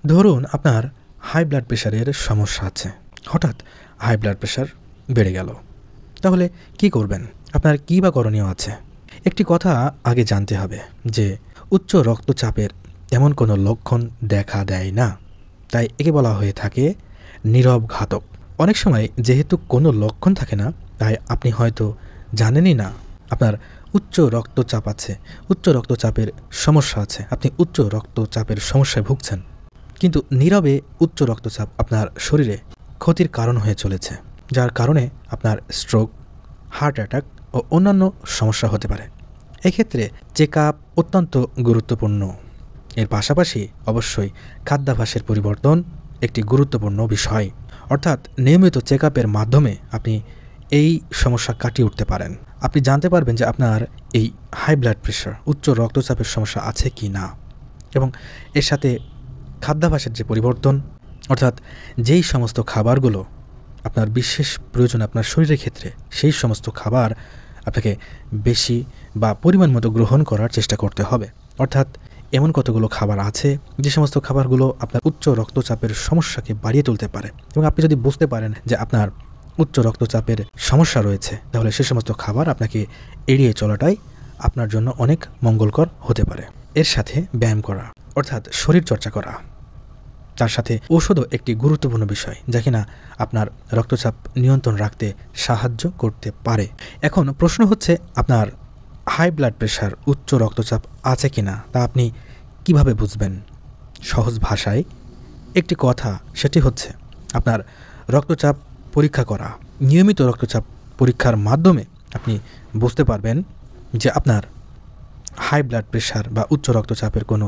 ধরুন আপনার high blood প্রেশারের সমস্যা আছে, হঠাৎ হাই ব্লাড প্রেশার বেড়ে গেল। তাহলে কি করবেন? আপনার কী বা করণীয় আছে? একটি কথা আগে জানতে হবে যে উচ্চ রক্তচাপের তেমন কোনো লক্ষণ দেখা দেয় না, তাই একে বলা হয়ে থাকে নীরব ঘাতক। অনেক সময় যেহেতু কোনো লক্ষণ থাকে না, তাই আপনি হয়তো জানেনই না আপনার উচ্চ রক্তচাপ আছে, উচ্চ রক্তচাপের সমস্যা আছে, আপনি উচ্চ রক্তচাপের সমস্যায় ভুগছেন। কিন্তু নীরবে উচ্চ রক্তচাপ আপনার শরীরে ক্ষতির কারণ হয়ে চলেছে, যার কারণে আপনার স্ট্রোক, হার্ট অ্যাটাক ও অন্যান্য সমস্যা হতে পারে। এক্ষেত্রে চেক আপ অত্যন্ত গুরুত্বপূর্ণ। এর পাশাপাশি অবশ্যই খাদ্যাভ্যাসের পরিবর্তন একটি গুরুত্বপূর্ণ বিষয়। অর্থাৎ নিয়মিত চেক আপের মাধ্যমে আপনি এই সমস্যা কাটিয়ে উঠতে পারেন। আপনি জানতে পারবেন যে আপনার এই হাই ব্লাড প্রেশার, উচ্চ রক্তচাপের সমস্যা আছে কি না, এবং এর সাথে খাদ্যাভ্যাসের যে পরিবর্তন, অর্থাৎ যেই সমস্ত খাবারগুলো আপনার বিশেষ প্রয়োজন আপনার শরীরের ক্ষেত্রে, সেই সমস্ত খাবার আপনাকে বেশি বা পরিমাণ মতো গ্রহণ করার চেষ্টা করতে হবে। অর্থাৎ এমন কতগুলো খাবার আছে যে সমস্ত খাবারগুলো আপনার উচ্চ রক্তচাপের সমস্যাকে বাড়িয়ে তুলতে পারে, এবং আপনি যদি বুঝতে পারেন যে আপনার উচ্চ রক্তচাপের সমস্যা রয়েছে, তাহলে সে সমস্ত খাবার আপনাকে এড়িয়ে চলাটাই আপনার জন্য অনেক মঙ্গলকর হতে পারে। এর সাথে ব্যায়াম করা, অর্থাৎ শরীরচর্চা করা, তার সাথে ওষুধও একটি গুরুত্বপূর্ণ বিষয়, যা কিনা আপনার রক্তচাপ নিয়ন্ত্রণ রাখতে সাহায্য করতে পারে। এখন প্রশ্ন হচ্ছে, আপনার হাই ব্লাড প্রেশার, উচ্চ রক্তচাপ আছে কিনা তা আপনি কিভাবে বুঝবেন? সহজ ভাষায় একটি কথা, সেটি হচ্ছে আপনার রক্তচাপ পরীক্ষা করা। নিয়মিত রক্তচাপ পরীক্ষার মাধ্যমে আপনি বুঝতে পারবেন যে আপনার হাই ব্লাড প্রেশার বা উচ্চ রক্তচাপের কোনো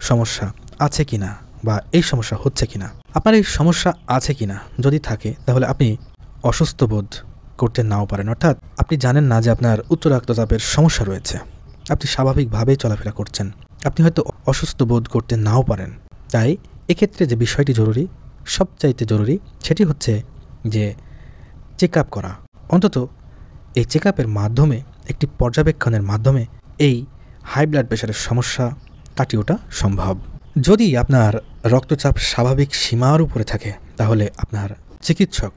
সমস্যা আছে কিনা, বা এই সমস্যা হচ্ছে কিনা। আপনার এই সমস্যা আছে কিনা যদি থাকে, তাহলে আপনি অসুস্থ বোধ করতে নাও পারেন। অর্থাৎ আপনি জানেন না যে আপনার উচ্চ রক্তচাপের সমস্যা রয়েছে, আপনি স্বাভাবিকভাবেই চলাফেরা করছেন, আপনি হয়তো অসুস্থ বোধ করতে নাও পারেন। তাই এক্ষেত্রে যে বিষয়টি জরুরি, সবচাইতে জরুরি, সেটি হচ্ছে যে চেক আপ করা। অন্তত এই চেক আপের মাধ্যমে, একটি পর্যবেক্ষণের মাধ্যমে এই হাই ব্লাড প্রেশারের সমস্যা কাটিয়ে ওঠা সম্ভব। যদি আপনার রক্তচাপ স্বাভাবিক সীমার উপরে থাকে, তাহলে আপনার চিকিৎসক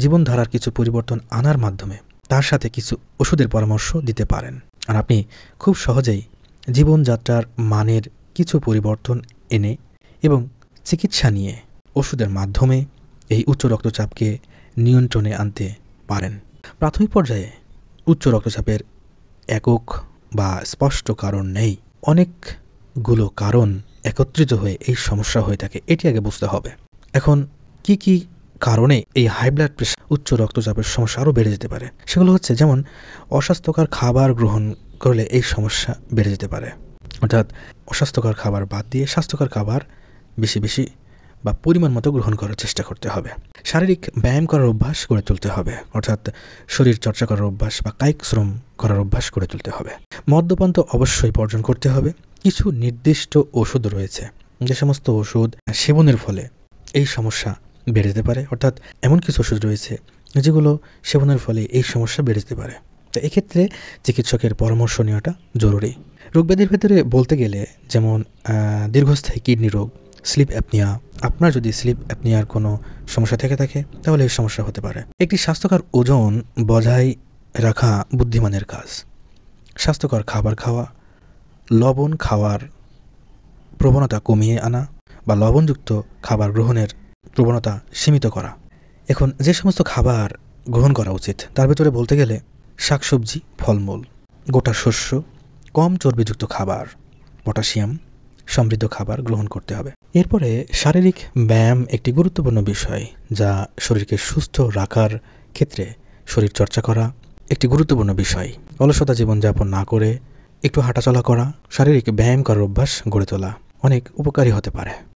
জীবনধারার কিছু পরিবর্তন আনার মাধ্যমে তার সাথে কিছু ওষুধের পরামর্শ দিতে পারেন। আর আপনি খুব সহজেই জীবনযাত্রার মানের কিছু পরিবর্তন এনে এবং চিকিৎসা নিয়ে ওষুধের মাধ্যমে এই উচ্চ রক্তচাপকে নিয়ন্ত্রণে আনতে পারেন। প্রাথমিক পর্যায়ে উচ্চ রক্তচাপের একক বা স্পষ্ট কারণ নেই, অনেকগুলো কারণ একত্রিত হয়ে এই সমস্যা হয়ে থাকে, এটি আগে বুঝতে হবে। এখন কি কি কারণে এই হাই ব্লাড প্রেশার, উচ্চ রক্তচাপের সমস্যা আরও বেড়ে যেতে পারে, সেগুলো হচ্ছে, যেমন অস্বাস্থ্যকর খাবার গ্রহণ করলে এই সমস্যা বেড়ে যেতে পারে। অর্থাৎ অস্বাস্থ্যকর খাবার বাদ দিয়ে স্বাস্থ্যকর খাবার বেশি বেশি বা পরিমাণ মতো গ্রহণ করার চেষ্টা করতে হবে। শারীরিক ব্যায়াম করার অভ্যাস গড়ে তুলতে হবে, অর্থাৎ শরীর চর্চা করার অভ্যাস বা কায়িক শ্রম করার অভ্যাস গড়ে তুলতে হবে। মদ্যপান তো অবশ্যই বর্জন করতে হবে। কিছু নির্দিষ্ট ওষুধ রয়েছে, যে সমস্ত ওষুধ সেবনের ফলে এই সমস্যা বেড়ে যেতে পারে। অর্থাৎ এমন কিছু ওষুধ রয়েছে যেগুলো সেবনের ফলে এই সমস্যা বেড়ে যেতে পারে। তো এক্ষেত্রে চিকিৎসকের পরামর্শ নেওয়াটা জরুরি। রোগব্যাধির ভেতরে বলতে গেলে, যেমন দীর্ঘস্থায়ী কিডনি রোগ, স্লিপ অ্যাপনিয়া। আপনার যদি স্লিপ অ্যাপনিয়ার কোনো সমস্যা থেকে থাকে, তাহলে এই সমস্যা হতে পারে। একটি স্বাস্থ্যকর ওজন বজায় রাখা বুদ্ধিমানের কাজ। স্বাস্থ্যকর খাবার খাওয়া, লবণ খাওয়ার প্রবণতা কমিয়ে আনা বা লবণযুক্ত খাবার গ্রহণের প্রবণতা সীমিত করা। এখন যে সমস্ত খাবার গ্রহণ করা উচিত, তার ভেতরে বলতে গেলে শাকসবজি, ফলমূল, গোটা শস্য, কম চর্বিযুক্ত খাবার, পটাশিয়াম সমৃদ্ধ খাবার গ্রহণ করতে হবে। এরপরে শারীরিক ব্যায়াম একটি গুরুত্বপূর্ণ বিষয়, যা শরীরকে সুস্থ রাখার ক্ষেত্রে শরীর চর্চা করা একটি গুরুত্বপূর্ণ বিষয়। অলসতা জীবনযাপন না করে একটু হাঁটাচলা করা, শারীরিক ব্যায়াম করার অভ্যাস গড়ে তোলা অনেক উপকারী হতে পারে।